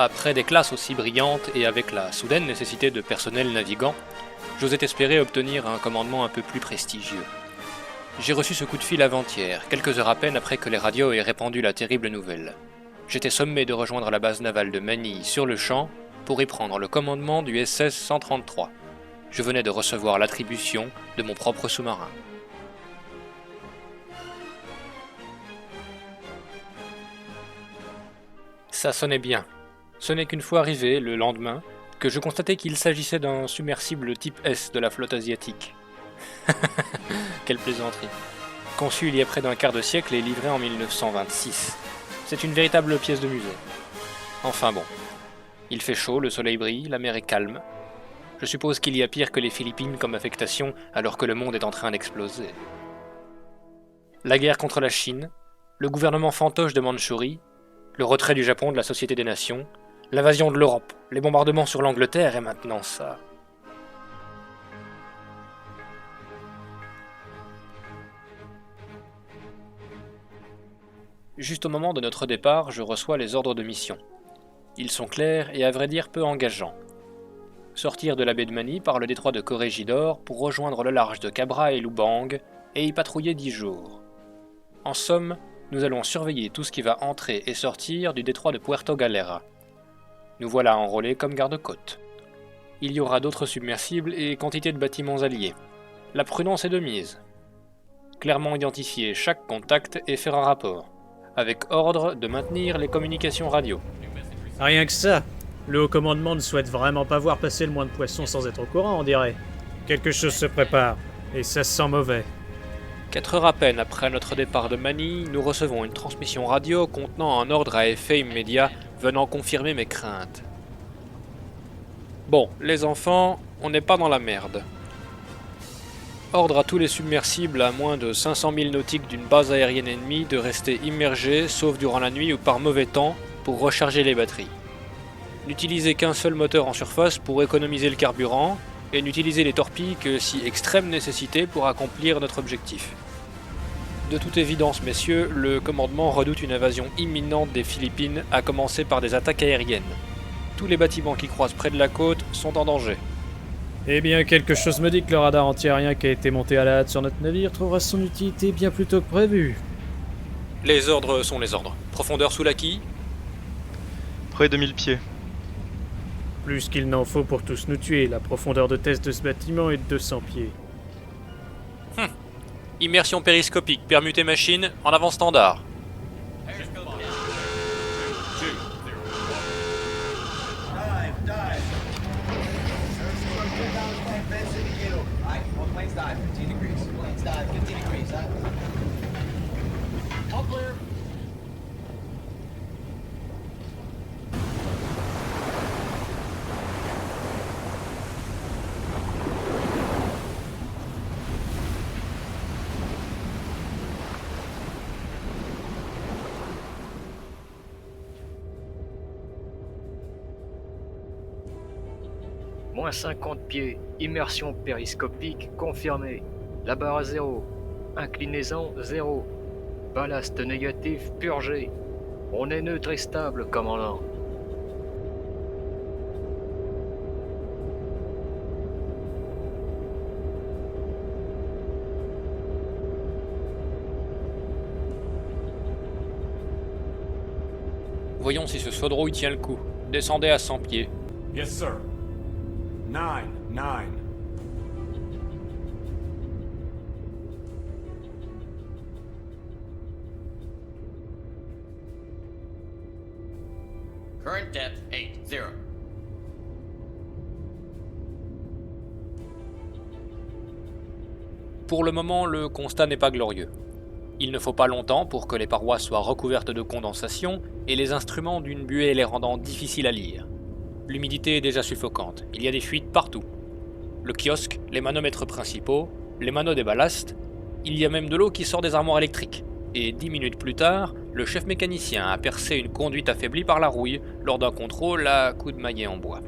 Après des classes aussi brillantes et avec la soudaine nécessité de personnel navigant, j'osais espérer obtenir un commandement un peu plus prestigieux. J'ai reçu ce coup de fil avant-hier, quelques heures à peine après que les radios aient répandu la terrible nouvelle. J'étais sommé de rejoindre la base navale de Manille sur le champ pour y prendre le commandement du SS 133. Je venais de recevoir l'attribution de mon propre sous-marin. Ça sonnait bien. Ce n'est qu'une fois arrivé, le lendemain, que je constatai qu'il s'agissait d'un submersible type S de la flotte asiatique. Quelle plaisanterie. Conçu il y a près d'un quart de siècle et livré en 1926. C'est une véritable pièce de musée. Enfin bon. Il fait chaud, le soleil brille, la mer est calme. Je suppose qu'il y a pire que les Philippines comme affectation alors que le monde est en train d'exploser. La guerre contre la Chine, le gouvernement fantoche de Mandchourie, le retrait du Japon de la Société des Nations, l'invasion de l'Europe, les bombardements sur l'Angleterre et maintenant ça. Juste au moment de notre départ, je reçois les ordres de mission. Ils sont clairs et à vrai dire peu engageants. Sortir de la baie de Manille par le détroit de Corregidor pour rejoindre le large de Cabra et Lubang et y patrouiller 10 jours. En somme, nous allons surveiller tout ce qui va entrer et sortir du détroit de Puerto Galera. Nous voilà enrôlés comme garde-côte. Il y aura d'autres submersibles et quantité de bâtiments alliés. La prudence est de mise. Clairement identifier chaque contact et faire un rapport, avec ordre de maintenir les communications radio. Rien que ça. Le haut commandement ne souhaite vraiment pas voir passer le moins de poissons sans être au courant, on dirait. Quelque chose se prépare, et ça sent mauvais. 4 heures à peine après notre départ de Manille, nous recevons une transmission radio contenant un ordre à effet immédiat venant confirmer mes craintes. Bon, les enfants, on n'est pas dans la merde. Ordre à tous les submersibles à moins de 500 000 nautiques d'une base aérienne ennemie de rester immergés, sauf durant la nuit ou par mauvais temps, pour recharger les batteries. N'utilisez qu'un seul moteur en surface pour économiser le carburant, et n'utilisez les torpilles que si extrême nécessité pour accomplir notre objectif. De toute évidence, messieurs, le commandement redoute une invasion imminente des Philippines, à commencer par des attaques aériennes. Tous les bâtiments qui croisent près de la côte sont en danger. Eh bien, quelque chose me dit que le radar antiaérien qui a été monté à la hâte sur notre navire trouvera son utilité bien plus tôt que prévu. Les ordres sont les ordres. Profondeur sous la quille ? Près de 1000 pieds. Plus qu'il n'en faut pour tous nous tuer, la profondeur de test de ce bâtiment est de 200 pieds. Immersion périscopique, permutée machine, en avant standard. Moins 50 pieds, immersion périscopique confirmée. La barre à 0. Inclinaison 0. Ballast négatif purgé. On est neutre et stable, commandant. Voyons si ce Sodrouille tient le coup. Descendez à 100 pieds. Yes, sir. 9, 9. Current depth 8-0. Pour le moment, le constat n'est pas glorieux. Il ne faut pas longtemps pour que les parois soient recouvertes de condensation et les instruments d'une buée les rendant difficiles à lire. L'humidité est déjà suffocante, il y a des fuites partout. Le kiosque, les manomètres principaux, les manos des ballasts, il y a même de l'eau qui sort des armoires électriques. Et 10 minutes plus tard, le chef mécanicien a percé une conduite affaiblie par la rouille lors d'un contrôle à coups de maillet en bois.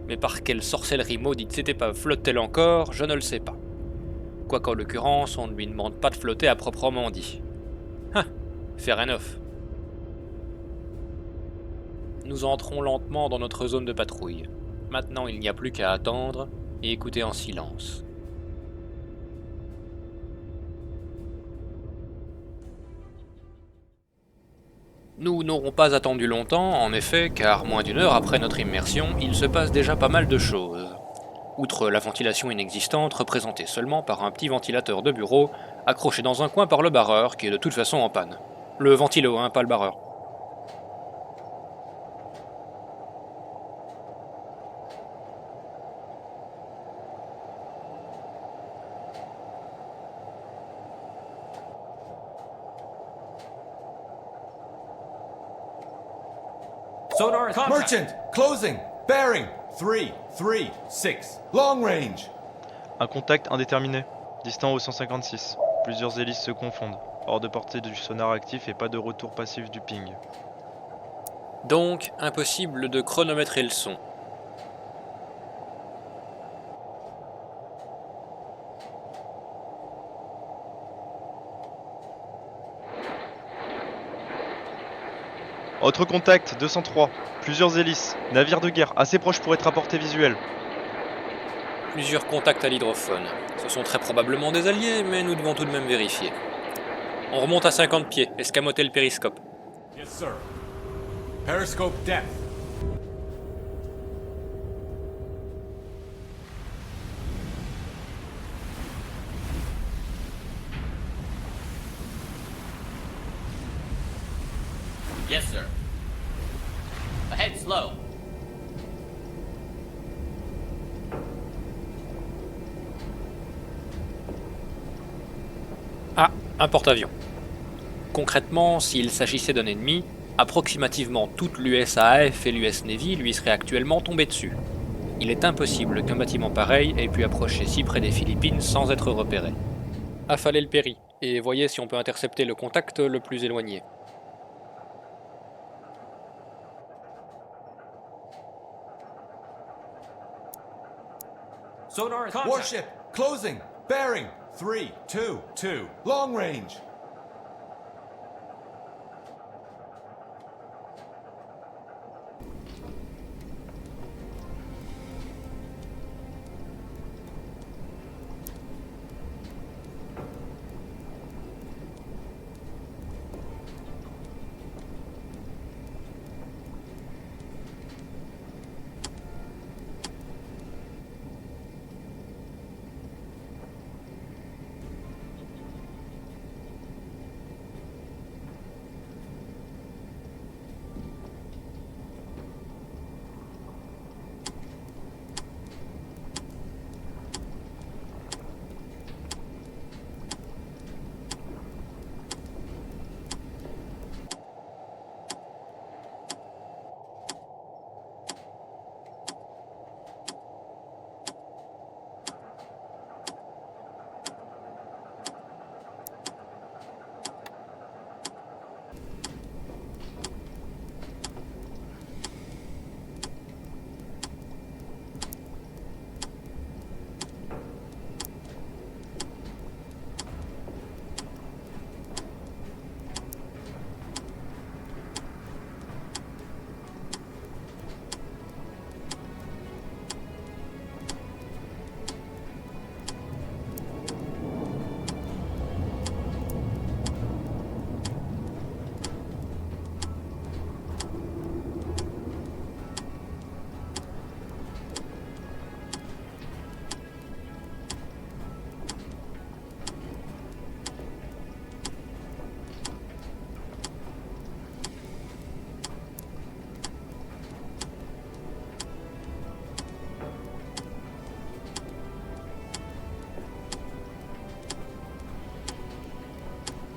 Mais par quelle sorcellerie maudite cette épave flotte-t-elle encore, je ne le sais pas. Quoiqu'en l'occurrence, on ne lui demande pas de flotter à proprement dit. Fair enough. nous entrons lentement dans notre zone de patrouille. Maintenant, il n'y a plus qu'à attendre et écouter en silence. Nous n'aurons pas attendu longtemps, en effet, car moins d'une heure après notre immersion, il se passe déjà pas mal de choses. Outre la ventilation inexistante, représentée seulement par un petit ventilateur de bureau, accroché dans un coin par le barreur, qui est de toute façon en panne. Le ventilo, hein, pas le barreur. Sonar contact. Merchant, closing. Bearing. 336. Long range. Un contact indéterminé, distant au 156. Plusieurs hélices se confondent. Hors de portée du sonar actif et pas de retour passif du ping. Donc, impossible de chronométrer le son. Autre contact, 203. Plusieurs hélices. Navire de guerre, assez proche pour être à portée visuelle. Plusieurs contacts à l'hydrophone. Ce sont très probablement des alliés, mais nous devons tout de même vérifier. On remonte à 50 pieds, escamoter le périscope. Yes, sir. Periscope depth. Yes, sir. Ahead slow. Ah, un porte-avions. Concrètement, s'il s'agissait d'un ennemi, approximativement toute l'USAF et l'US Navy lui seraient actuellement tombés dessus. Il est impossible qu'un bâtiment pareil ait pu approcher si près des Philippines sans être repéré. Affalez le péri, et voyez si on peut intercepter le contact le plus éloigné. Sonar contact. Warship, closing. Bearing. 322. Long range.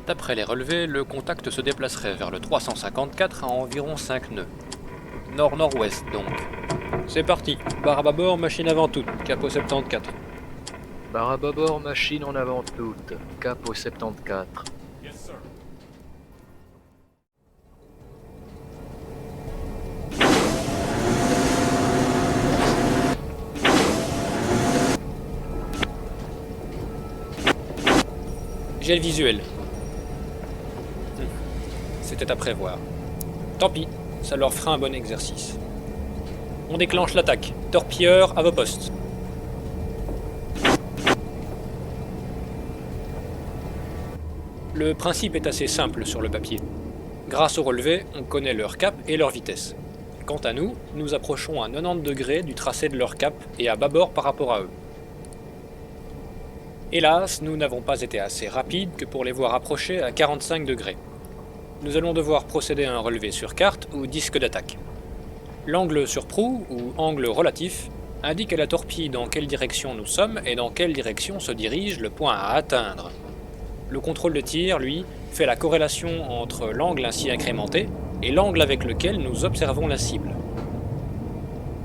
D'après les relevés, le contact se déplacerait vers le 354 à environ 5 nœuds. Nord-nord-ouest donc. C'est parti, barre à bâbord, machine avant toute, capot 74. Barre à bâbord, machine en avant toute, cap au 74. Yes, sir. J'ai le visuel. C'était à prévoir. Tant pis, ça leur fera un bon exercice. On déclenche l'attaque. Torpilleurs à vos postes. Le principe est assez simple sur le papier. Grâce au relevé, on connaît leur cap et leur vitesse. Quant à nous, nous approchons à 90 degrés du tracé de leur cap et à bâbord par rapport à eux. Hélas, nous n'avons pas été assez rapides que pour les voir approcher à 45 degrés. Nous allons devoir procéder à un relevé sur carte ou disque d'attaque. L'angle sur proue, ou angle relatif, indique à la torpille dans quelle direction nous sommes et dans quelle direction se dirige le point à atteindre. Le contrôle de tir, lui, fait la corrélation entre l'angle ainsi incrémenté et l'angle avec lequel nous observons la cible.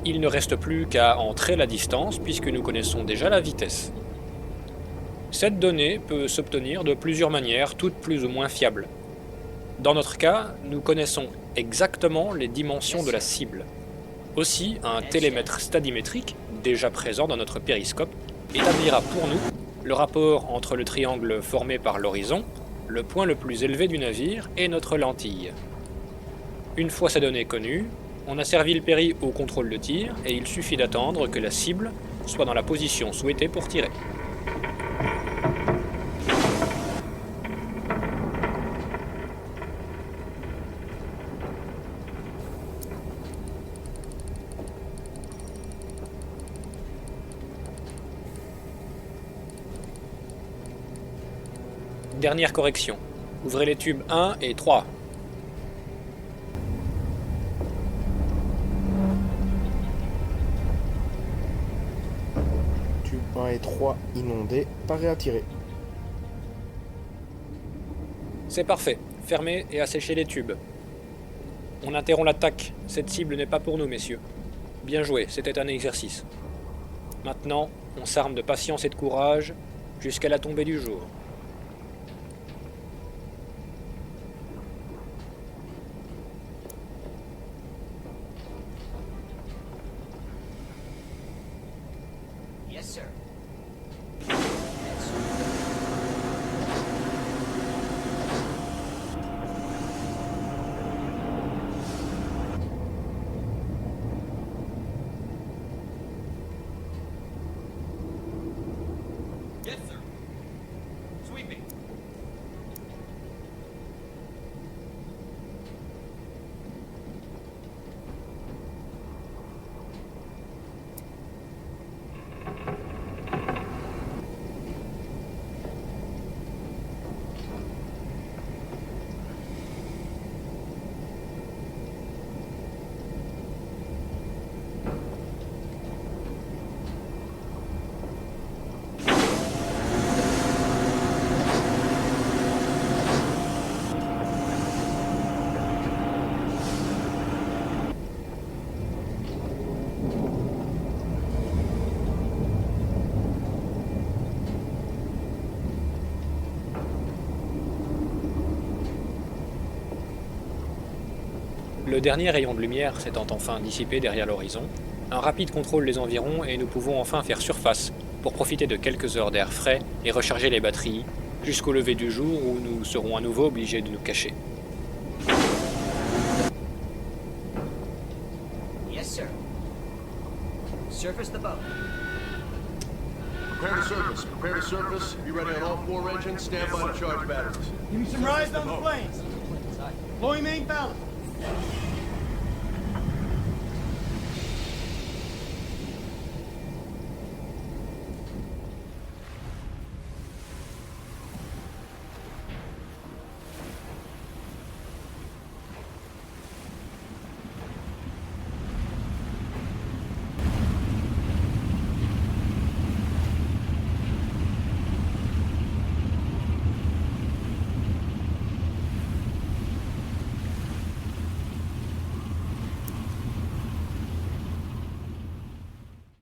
Il ne reste plus qu'à entrer la distance puisque nous connaissons déjà la vitesse. Cette donnée peut s'obtenir de plusieurs manières, toutes plus ou moins fiables. Dans notre cas, nous connaissons exactement les dimensions de la cible. Aussi, un télémètre stadimétrique, déjà présent dans notre périscope, établira pour nous le rapport entre le triangle formé par l'horizon, le point le plus élevé du navire et notre lentille. Une fois ces données connues, on a servi le péri au contrôle de tir et il suffit d'attendre que la cible soit dans la position souhaitée pour tirer. Dernière correction. Ouvrez les tubes 1 et 3. Tube 1 et 3 inondés, parés à tirer. C'est parfait. Fermez et asséchez les tubes. On interrompt l'attaque. Cette cible n'est pas pour nous, messieurs. Bien joué, c'était un exercice. Maintenant, on s'arme de patience et de courage jusqu'à la tombée du jour. Yes, sir. Yes, sir. Sweeping. Le dernier rayon de lumière s'étant enfin dissipé derrière l'horizon, un rapide contrôle des environs et nous pouvons enfin faire surface pour profiter de quelques heures d'air frais et recharger les batteries jusqu'au lever du jour où nous serons à nouveau obligés de nous cacher. Yes, sir. Surface the boat. Prepare to surface. Prepare to surface. Be ready on all 4 engines. Stand by to charge batteries. Give me some rise on the planes. Blowing main balance.